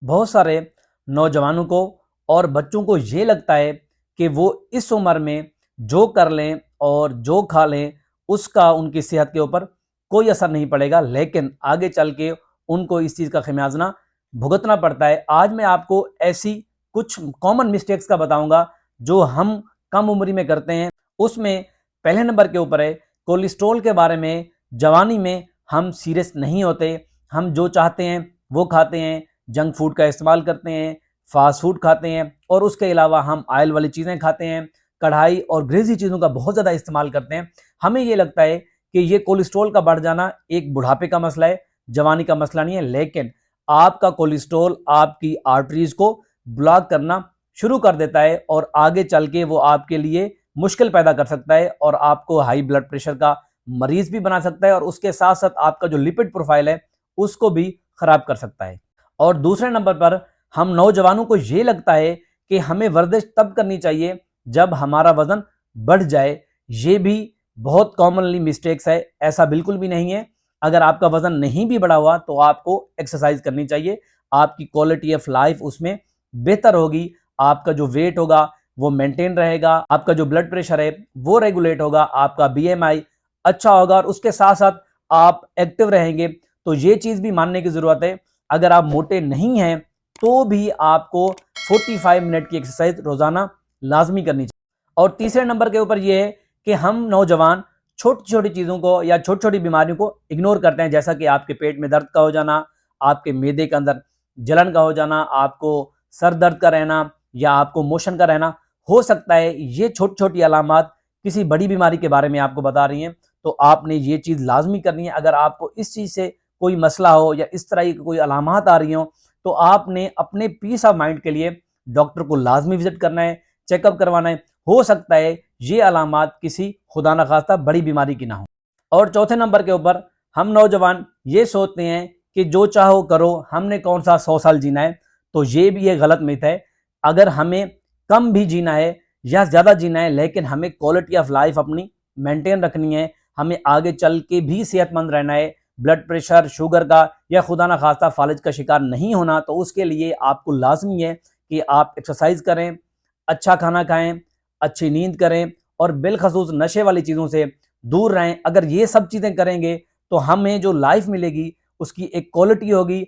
बहुत सारे नौजवानों को और बच्चों को ये लगता है कि वो इस उम्र में जो कर लें और जो खा लें उसका उनकी सेहत के ऊपर कोई असर नहीं पड़ेगा, लेकिन आगे चल के उनको इस चीज़ का खमियाजा भुगतना पड़ता है। आज मैं आपको ऐसी कुछ कॉमन मिस्टेक्स का बताऊंगा जो हम कम उम्र में करते हैं। उसमें पहले नंबर के ऊपर है कोलेस्ट्रॉल के बारे में। जवानी में हम सीरियस नहीं होते, हम जो चाहते हैं वो खाते हैं, जंक फूड का इस्तेमाल करते हैं, फास्ट फूड खाते हैं और उसके अलावा हम ऑयल वाली चीज़ें खाते हैं, कढ़ाई और ग्रेजी चीज़ों का बहुत ज़्यादा इस्तेमाल करते हैं। हमें ये लगता है कि ये कोलेस्ट्रॉल का बढ़ जाना एक बुढ़ापे का मसला है, जवानी का मसला नहीं है, लेकिन आपका कोलेस्ट्रॉल आपकी आर्टरीज को ब्लॉक करना शुरू कर देता है और आगे चल के वो आपके लिए मुश्किल पैदा कर सकता है और आपको हाई ब्लड प्रेशर का मरीज भी बना सकता है और उसके साथ साथ आपका जो लिपिड प्रोफाइल है उसको भी खराब कर सकता है। और दूसरे नंबर पर हम नौजवानों को ये लगता है कि हमें वर्जिश तब करनी चाहिए जब हमारा वजन बढ़ जाए। ये भी बहुत कॉमनली मिस्टेक्स है, ऐसा बिल्कुल भी नहीं है। अगर आपका वजन नहीं भी बढ़ा हुआ तो आपको एक्सरसाइज करनी चाहिए, आपकी क्वालिटी ऑफ लाइफ उसमें बेहतर होगी, आपका जो वेट होगा वो मेंटेन रहेगा, आपका जो ब्लड प्रेशर है वो रेगुलेट होगा, आपका बीएमआई अच्छा होगा और उसके साथ साथ आप एक्टिव रहेंगे। तो ये चीज भी मानने की जरूरत है, अगर आप मोटे नहीं हैं तो भी आपको 45 मिनट की एक्सरसाइज रोजाना लाजमी करनी चाहिए। और तीसरे नंबर के ऊपर यह है कि हम नौजवान छोटी छोटी चीजों को या छोटी छोटी बीमारियों को इग्नोर करते हैं, जैसा कि आपके पेट में दर्द का हो जाना, आपके मैदे के अंदर जलन का हो जाना, आपको सर दर्द का रहना या आपको मोशन का रहना। हो सकता है ये छोटी छोटी अलामत किसी बड़ी बीमारी के बारे में आपको बता रही हैं, तो आपने ये चीज लाजमी करनी है। अगर आपको इस चीज से कोई मसला हो या इस तरह की कोई अलामत आ रही हो तो आपने अपने पीस ऑफ माइंड के लिए डॉक्टर को लाजमी विजिट करना है, चेकअप करवाना है। हो सकता है ये अलामत किसी खुदा न खास्ता बड़ी बीमारी की ना हो। और चौथे नंबर के ऊपर हम नौजवान ये सोचते हैं कि जो चाहो करो, हमने कौन सा 100 साल जीना है। तो ये भी एक गलत मिथ है। अगर हमें कम भी जीना है या ज्यादा जीना है, लेकिन हमें क्वालिटी ऑफ लाइफ अपनी मेंटेन रखनी है, हमें आगे चल के भी सेहतमंद रहना है, ब्लड प्रेशर शुगर का या खुदा ना खास्ता फालिज का शिकार नहीं होना, तो उसके लिए आपको लाजमी है कि आप एक्सरसाइज करें, अच्छा खाना खाएं, अच्छी नींद करें और बिलखसूस नशे वाली चीज़ों से दूर रहें। अगर ये सब चीज़ें करेंगे तो हमें जो लाइफ मिलेगी उसकी एक क्वालिटी होगी।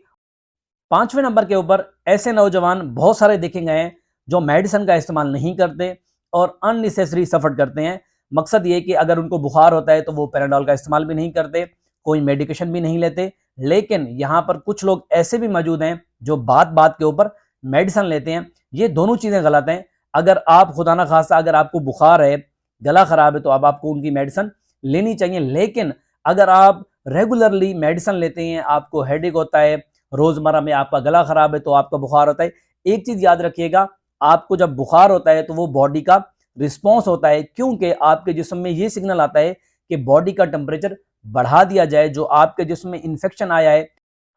पांचवें नंबर के ऊपर ऐसे नौजवान बहुत सारे देखे गए हैं जो मेडिसिन का इस्तेमाल नहीं करते और अननेसेसरी सफर करते हैं। मकसद ये कि अगर उनको बुखार होता है तो वो पैराडॉल का इस्तेमाल भी नहीं करते, कोई मेडिकेशन भी नहीं लेते। लेकिन यहाँ पर कुछ लोग ऐसे भी मौजूद हैं जो बात बात के ऊपर मेडिसिन लेते हैं। ये दोनों चीज़ें गलत हैं। अगर आप खुदा ना खास्ता अगर आपको बुखार है, गला खराब है, तो अब आपको उनकी मेडिसिन लेनी चाहिए। लेकिन अगर आप रेगुलरली मेडिसिन लेते हैं, आपको हेडेक होता है, रोजमर्रा में आपका गला खराब है, तो आपका बुखार होता है, एक चीज याद रखिएगा, आपको जब बुखार होता है तो वो बॉडी का रिस्पॉन्स होता है, क्योंकि आपके जिस्म में ये सिग्नल आता है कि बॉडी का टेम्परेचर बढ़ा दिया जाए। जो आपके जिस्म में इंफेक्शन आया है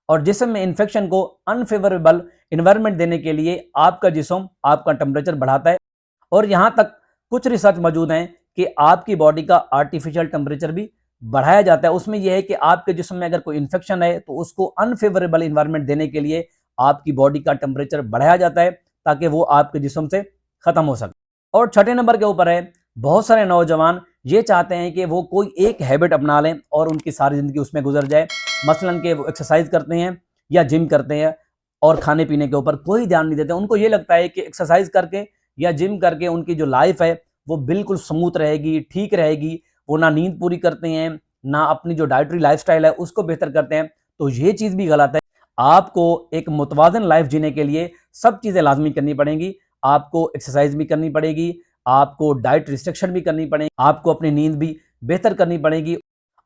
और जिस्म में इंफेक्शन को अनफेवरेबल इन्वायरमेंट देने के लिए आपका जिस्म आपका टेम्परेचर बढ़ाता है। और यहां तक कुछ रिसर्च मौजूद हैं कि आपकी बॉडी का आर्टिफिशियल टेम्परेचर भी बढ़ाया जाता है। उसमें यह है कि आपके जिस्म में अगर कोई इंफेक्शन है तो उसको अनफेवरेबल इन्वायरमेंट देने के लिए आपकी बॉडी का टेम्परेचर बढ़ाया जाता है ताकि वो आपके जिस्म से खत्म हो सके। और छठे नंबर के ऊपर है, बहुत सारे नौजवान ये चाहते हैं कि वो कोई एक हैबिट अपना लें और उनकी सारी जिंदगी उसमें गुजर जाए। मसलन के वो एक्सरसाइज करते हैं या जिम करते हैं और खाने पीने के ऊपर कोई ध्यान नहीं देते। उनको ये लगता है कि एक्सरसाइज करके या जिम करके उनकी जो लाइफ है वो बिल्कुल स्मूथ रहेगी, ठीक रहेगी। वो ना नींद पूरी करते हैं, ना अपनी जो डाइटरी लाइफस्टाइल है उसको बेहतर करते हैं। तो ये चीज भी गलत है। आपको एक मुतवाजन लाइफ जीने के लिए सब चीजें लाजमी करनी पड़ेंगी। आपको एक्सरसाइज भी करनी पड़ेगी, आपको डाइट रिस्ट्रिक्शन भी करनी पड़ेगी, आपको अपनी नींद भी बेहतर करनी पड़ेगी।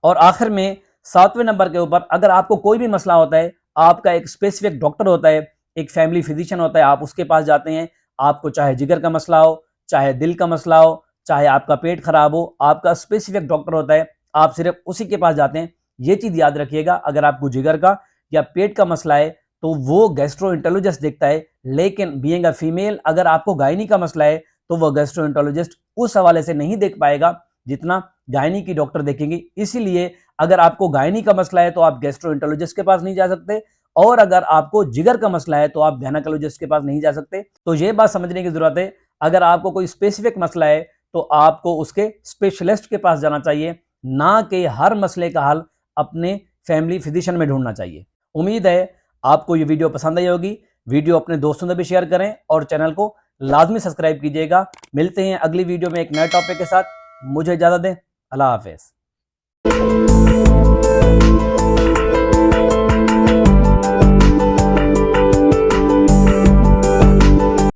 और आखिर में सातवें नंबर के ऊपर, अगर आपको कोई भी मसला होता है, आपका एक स्पेसिफिक डॉक्टर होता है, एक फैमिली फिजिशियन होता है, आप उसके पास जाते हैं। आपको चाहे जिगर का मसला हो, चाहे दिल का मसला हो, चाहे आपका पेट खराब हो, आपका स्पेसिफिक डॉक्टर होता है, आप सिर्फ उसी के पास जाते हैं। ये चीज याद रखिएगा, अगर आपको जिगर का या पेट का मसला है तो वो गैस्ट्रोएंटरोलॉजिस्ट देखता है। लेकिन बीइंग अ फीमेल, अगर आपको गायनी का मसला है तो वो गैस्ट्रोएंटरोलॉजिस्ट उस हवाले से नहीं देख पाएगा जितना गायनी की डॉक्टर देखेंगे। इसीलिए अगर आपको गायनी का मसला है तो आप गैस्ट्रोएंटरोलॉजिस्ट के पास नहीं जा सकते और अगर आपको जिगर का मसला है तो आप गायनेकोलॉजिस्ट के पास नहीं जा सकते। तो ये बात समझने की जरूरत है, अगर आपको कोई स्पेसिफिक मसला है तो आपको उसके स्पेशलिस्ट के पास जाना चाहिए, ना कि हर मसले का हल अपने फैमिली फिजिशियन में ढूंढना चाहिए। उम्मीद है आपको ये वीडियो पसंद आई होगी। वीडियो अपने दोस्तों से भी शेयर करें और चैनल को लाजमी सब्सक्राइब कीजिएगा। मिलते हैं अगली वीडियो में एक नए टॉपिक के साथ। मुझे इजाजत दें। अल्लाह हाफिज।